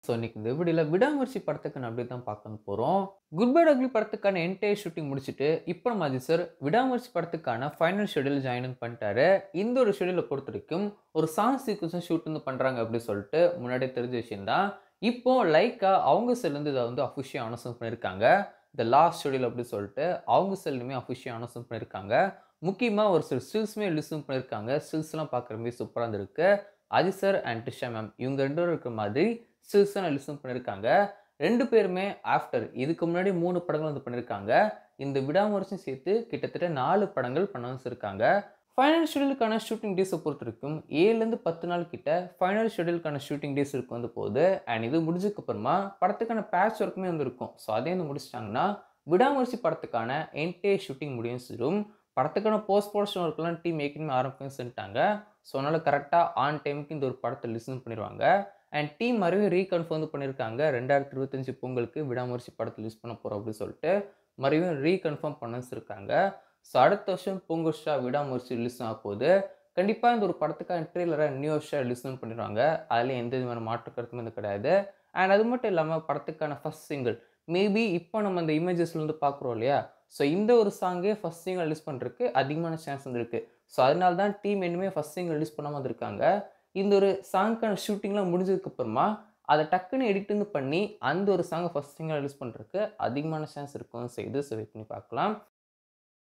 So இன்னைக்கு இந்த வீடியோல விடாமுயற்சி படத்துக்கு நான் தான் பார்க்க போறோம். குட் பை டக்லி படத்துக்கான என்டையர் ஷூட்டிங் முடிச்சுட்டு, இப்போ நம்ம அஜித் சார் விடாமுயற்சி படத்துக்கான ஃபைனல் ஷெட்யூல் ஜாயின் பண்ணிட்டாரு. இந்த ஒரு ஷெட்யூல பொறுத்தவரைக்கும் ஒரு சாங் சீக்வென்ஸும் ஷூட் பண்றாங்க அப்படின்னு சொல்லிட்டு முன்னாடியே தெரிஞ்ச விஷயம் தான். இப்போ லைக்கா அவங்க சைட்லேருந்து இதை அஃபிஷியலா அனௌன்ஸ் பண்ணியிருக்காங்க. த லாஸ்ட் ஷெட்யூல் அப்படின்னு சொல்லிட்டு அவங்க சைட்லயுமே அஃபிஷியலா அனௌன்ஸ் பண்ணியிருக்காங்க. முக்கியமா ஒரு சில ஸ்டில்ஸுமே ரிலீஸ் பண்ணியிருக்காங்க. ஸ்டில்ஸ்லாம் பார்க்குறமே சூப்பரா இருந்திருக்கு. Ajith sir and Trisha ma'am இவங்க 2 பேரும் இருக்கிற மாதிரி ஸ்டில்ஸை லிசன் பண்ணியிருக்காங்க. 2 பேருமே ஆஃப்டர் இதுக்கு முன்னாடி 3 படங்கள் பண்ணியிருக்காங்க. இந்த விடாமுயற்சியும் சேர்த்து கிட்டத்தட்ட 4 படங்கள் பண்ண வச்சிருக்காங்க. ஃபைனல் ஷெட்யூலுக்கான ஷூட்டிங் டேஸை பொறுத்தவரைக்கும் 7லேருந்து 10 நாள் கிட்ட ஃபைனல் ஷெட்யூலுக்கான ஷூட்டிங் டேஸ் போகுது. அண்ட் இது முடிஞ்சதுக்கு அப்புறமா படத்துக்கான பேட்ச் ஒர்க்குமே இருக்கும். ஸோ அதே முடிச்சிட்டாங்கன்னா விடாமுயற்சி படத்துக்கான என்டையர் ஷூட்டிங் முடியும் சேரும். படத்துக்கான போஸ்ட் ப்ரொடக்ஷன் ஒர்க்லாம் டீம் ஏற்கனவே ஆரம்பிக்கும்னு சொல்லிட்டாங்க. ஸோ அதனால கரெக்டாக ஆன் டைமுக்கு இந்த ஒரு படத்தை லிசன் பண்ணிடுவாங்க. அண்ட் டீம் மறுபடியும் ரீகன்ஃபார்ம் பண்ணியிருக்காங்க. 2025 பொங்கலுக்கு விடாமுயற்சி படத்தை ரிலீஸ் பண்ண போகிறோம் அப்படின்னு சொல்லிட்டு மறுபடியும் ரீகன்ஃபார்ம் பண்ண வச்சிருக்காங்க. ஸோ அடுத்த வருஷம் பொங்கல் விடாமுயற்சி ரிலீஸ் ஆக போகுது. கண்டிப்பாக இந்த ஒரு படத்துக்கான ட்ரெய்லரை நியூ வருஷம் ரிலீஸ் பண்ணிடுவாங்க. அதில் எந்த விதமான மாற்று கருத்துமே கிடையாது. அண்ட் அது மட்டும் இல்லாமல் படத்துக்கான ஃபர்ஸ்ட் சிங்கிள் மேபி இப்போ நம்ம இந்த இமேஜஸ்லேருந்து பார்க்குறோம் இல்லையா? ஸோ இந்த ஒரு சாங்கே ஃபர்ஸ்ட் சிங்கிள் ரிலீஸ் பண்ணுறதுக்கு அதிகமான சான்ஸ் வந்துருக்கு. ஸோ அதனால தான் டீம் இன்னுமே ஃபர்ஸ்ட் சிங்கிள் ரிலீஸ் பண்ணாமல் வந்திருக்காங்க. இந்த ஒரு சாங்க்கான ஷூட்டிங்லாம் முடிஞ்சதுக்கு அப்புறமா அதை டக்குன்னு எடிட் பண்ணி அந்த ஒரு சாங்கை ஃபர்ஸ்ட் சிங்கிள் ரிலீஸ் பண்ணுறதுக்கு அதிகமான சான்ஸ் இருக்கும் செய்து. ஸோ வெயிட் பண்ணி பார்க்கலாம்.